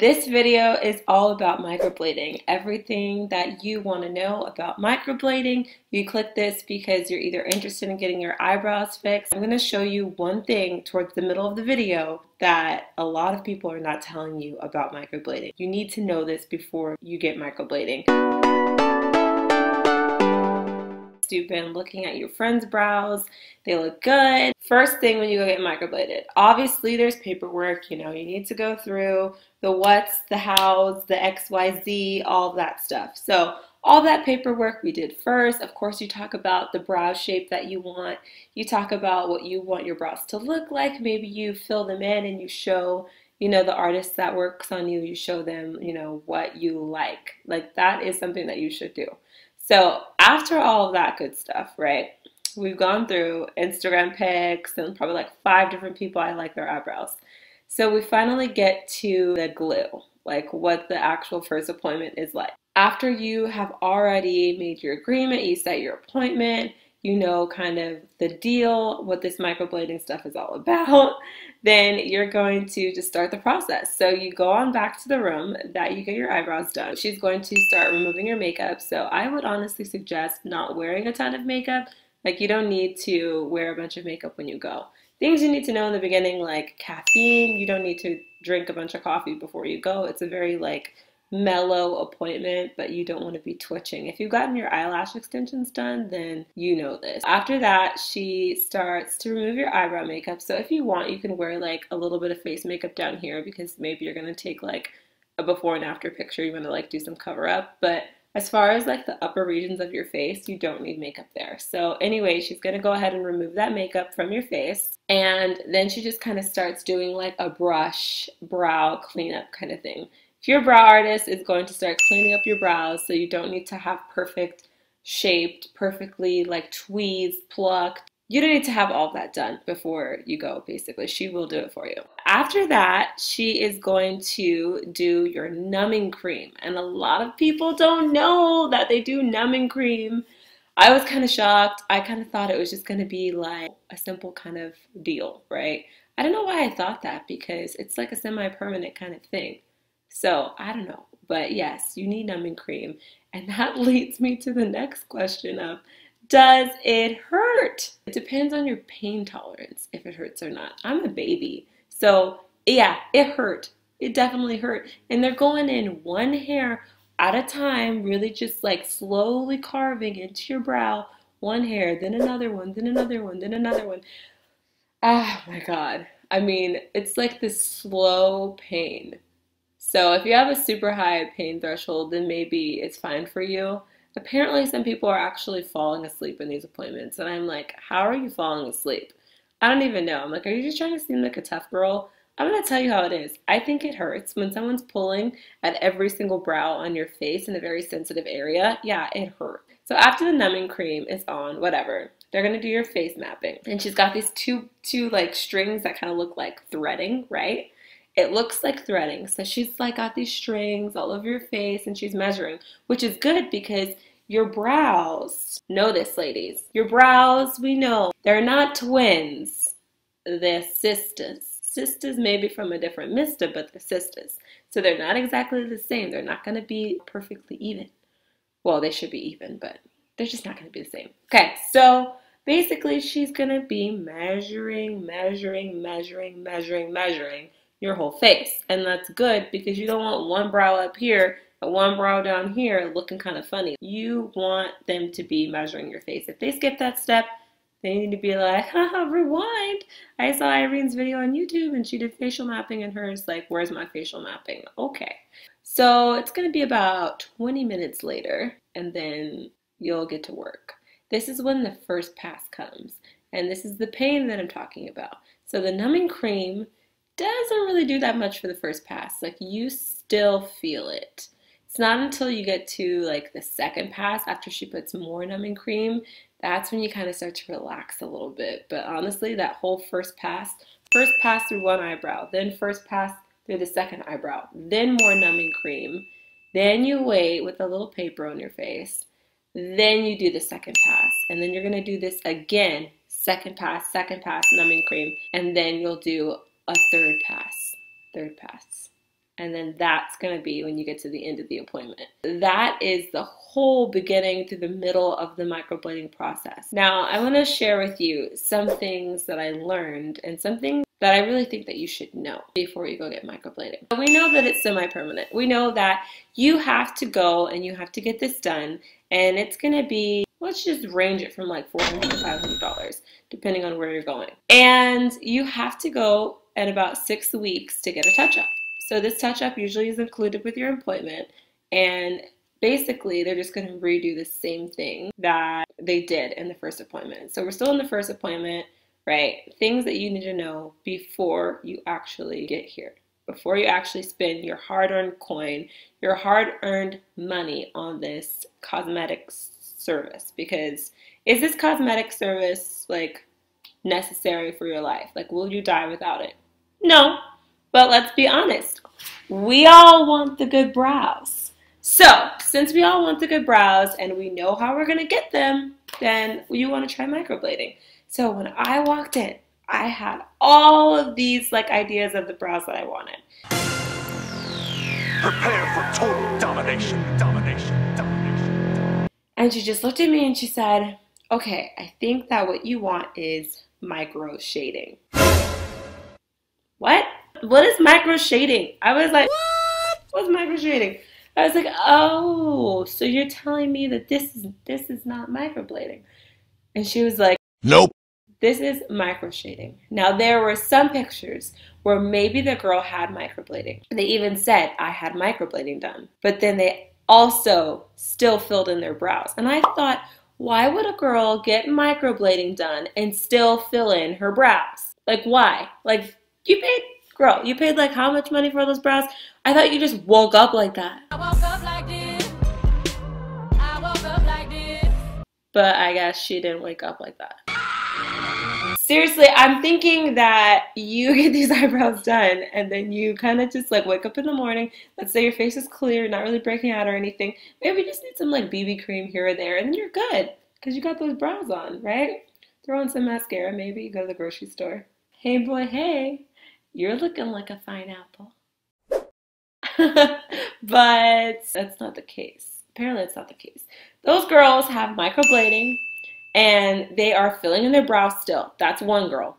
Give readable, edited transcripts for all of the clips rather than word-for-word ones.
This video is all about microblading. Everything that you want to know about microblading, you click this because you're either interested in getting your eyebrows fixed. I'm going to show you one thing towards the middle of the video that a lot of people are not telling you about microblading. You need to know this before you get microblading. You've been looking at your friend's brows, they look good. First thing when you go get microbladed, obviously there's paperwork, you need to go through the what's, the how's, the XYZ, all of that stuff. So all that paperwork we did first. Of course, you talk about the brow shape that you want. You talk about what you want your brows to look like. Maybe you fill them in and you show the artist that works on you, you show them, what you like. Like that is something that you should do. So after all of that good stuff, right, we've gone through Instagram pics and probably like 5 different people I like their eyebrows. So we finally get to the glue, like what the actual first appointment is like. After you have already made your agreement, you set your appointment, you know kind of the deal, what this microblading stuff is all about, then you're going to just start the process. So you go on back to the room that you get your eyebrows done. She's going to start removing your makeup. So I would honestly suggest not wearing a ton of makeup. Like you don't need to wear a bunch of makeup when you go. Things you need to know in the beginning, like caffeine, you don't need to drink a bunch of coffee before you go. It's a very mellow appointment, but you don't want to be twitching. If you've gotten your eyelash extensions done, then you know this. After that, she starts to remove your eyebrow makeup. So if you want, you can wear a little bit of face makeup down here because maybe you're going to take a before and after picture. You want to do some cover up. But as far as the upper regions of your face, you don't need makeup there. So anyway, she's going to go ahead and remove that makeup from your face. And then she just kind of starts doing a brush brow cleanup kind of thing. If your brow artist is going to start cleaning up your brows, so you don't need to have perfect shaped, perfectly tweezed, plucked. You don't need to have all that done before you go, basically. She will do it for you. After that, she is going to do your numbing cream. And a lot of people don't know that they do numbing cream. I was kind of shocked. I kind of thought it was just going to be a simple kind of deal, right? I don't know why I thought that because it's a semi-permanent kind of thing. So I don't know, but yes, you need numbing cream. And that leads me to the next question of, does it hurt? It depends on your pain tolerance, if it hurts or not. I'm a baby, so yeah, it hurt. It definitely hurt. And they're going in one hair at a time, really just slowly carving into your brow, one hair, then another one, then another one, then another one. Oh my God. I mean, it's this slow pain. So if you have a super high pain threshold, then maybe it's fine for you. Apparently some people are actually falling asleep in these appointments. And I'm like, how are you falling asleep? I don't even know. I'm like, are you just trying to seem like a tough girl? I'm going to tell you how it is. I think it hurts when someone's pulling at every single brow on your face in a very sensitive area. Yeah, it hurts. So after the numbing cream is on, whatever, they're going to do your face mapping. And she's got these two strings that kind of look like threading, right? It looks like threading. So she's got these strings all over your face and she's measuring, which is good because your brows, know this ladies, your brows, we know, they're not twins, they're sisters. Sisters maybe from a different mister, but they're sisters. So they're not exactly the same. They're not going to be perfectly even. Well, they should be even, but they're just not going to be the same. Okay, so basically she's going to be measuring your whole face. And that's good because you don't want one brow up here and one brow down here looking kind of funny. You want them to be measuring your face. If they skip that step, they need to be like, haha, rewind. I saw Irene's video on YouTube and she did facial mapping and hers where's my facial mapping? Okay. So it's going to be about 20 minutes later and then you'll get to work. This is when the first pass comes. And this is the pain that I'm talking about. So the numbing cream doesn't really do that much for the first pass. You still feel it. It's not until you get to the second pass after she puts more numbing cream, that's when you kind of start to relax a little bit. But honestly, that whole first pass through one eyebrow, then first pass through the second eyebrow, then more numbing cream, then you wait with a little paper on your face, then you do the second pass, and then you're going to do this again, second pass, numbing cream, and then you'll do a third pass, And then that's going to be when you get to the end of the appointment. That is the whole beginning to the middle of the microblading process. Now, I want to share with you some things that I learned and some things that I really think that you should know before you go get microblading. We know that it's semi-permanent. We know that you have to go and you have to get this done, and it's going to be, let's just range it from like $400 to $500, depending on where you're going. And you have to go at about 6 weeks to get a touch-up. So this touch-up usually is included with your appointment, and basically they're just going to redo the same thing that they did in the first appointment. So we're still in the first appointment, right? Things that you need to know before you actually get here, before you actually spend your hard-earned coin, your hard-earned money on this cosmetic service. Because is this cosmetic service like necessary for your life? Like, will you die without it? No. But let's be honest, we all want the good brows. So, since we all want the good brows and we know how we're going to get them, then you want to try microblading. So when I walked in, I had all of these like ideas of the brows that I wanted. Prepare for total domination, domination, domination. And she just looked at me and she said, okay, I think that what you want is micro shading. What? What is micro shading? I was like, what? What's micro shading? I was like, oh, so you're telling me that this is not microblading? And she was like, nope. This is micro shading. Now there were some pictures where maybe the girl had microblading. They even said I had microblading done, but then they also still filled in their brows. And I thought, why would a girl get microblading done and still fill in her brows? Like, why? Like, you paid. Girl, you paid like how much money for those brows? I thought you just woke up like that. I woke up like this. I woke up like this. But I guess she didn't wake up like that. Seriously, I'm thinking that you get these eyebrows done and then you kind of just like wake up in the morning. Let's say your face is clear, not really breaking out or anything. Maybe you just need some like BB cream here or there and then you're good because you got those brows on, right? Throw on some mascara, maybe. You go to the grocery store. Hey boy, hey. You're looking like a fine apple. But that's not the case. Apparently it's not the case. Those girls have microblading and they are filling in their brows still. That's one girl.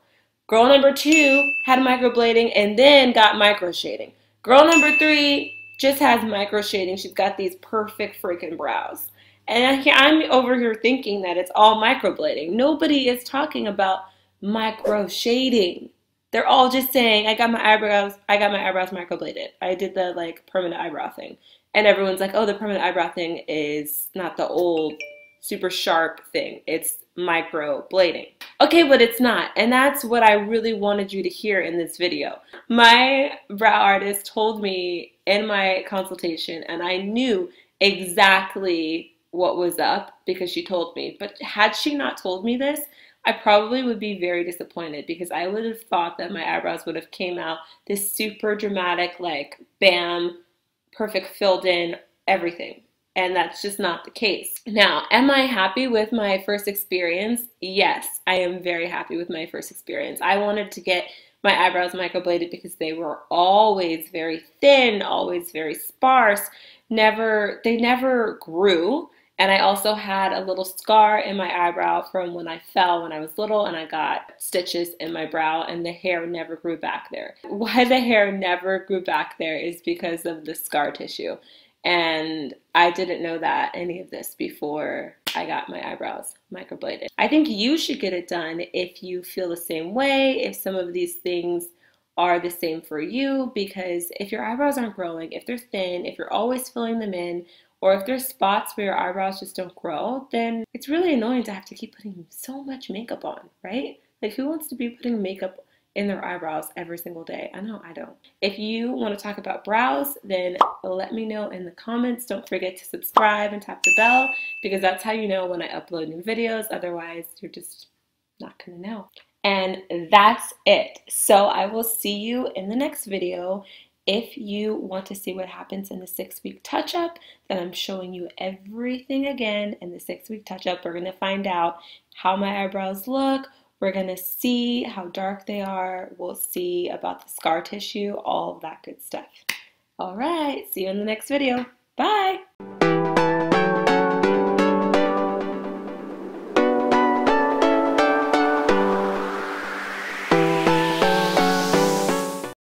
Girl number 2 had microblading and then got micro shading. Girl number 3 just has micro shading. She's got these perfect freaking brows. And I'm over here thinking that it's all microblading. Nobody is talking about micro shading. They're all just saying, I got my eyebrows microbladed. I did the like permanent eyebrow thing. And everyone's like, oh, the permanent eyebrow thing is not the old super sharp thing. It's microblading. Okay, but it's not. And that's what I really wanted you to hear in this video. My brow artist told me in my consultation, and I knew exactly what was up because she told me. But had she not told me this, I probably would be very disappointed because I would have thought that my eyebrows would have came out this super dramatic, like, bam, perfect filled in, everything. And that's just not the case. Now, am I happy with my first experience? Yes, I am very happy with my first experience. I wanted to get my eyebrows microbladed because they were always very thin, always very sparse. They never grew. And I also had a little scar in my eyebrow from when I fell when I was little and I got stitches in my brow and the hair never grew back there. Why the hair never grew back there is because of the scar tissue. And I didn't know that any of this before I got my eyebrows microbladed. I think you should get it done if you feel the same way, if some of these things are the same for you, because if your eyebrows aren't growing, if they're thin, if you're always filling them in, or if there's spots where your eyebrows just don't grow, then it's really annoying to have to keep putting so much makeup on, right? Like, who wants to be putting makeup in their eyebrows every single day? I know I don't. If you want to talk about brows, then let me know in the comments. Don't forget to subscribe and tap the bell because that's how you know when I upload new videos. Otherwise, you're just not gonna know. And that's it. So I will see you in the next video. If you want to see what happens in the 6-week touch-up, then I'm showing you everything again in the 6-week touch-up. We're going to find out how my eyebrows look. We're going to see how dark they are. We'll see about the scar tissue, all of that good stuff. All right, see you in the next video. Bye!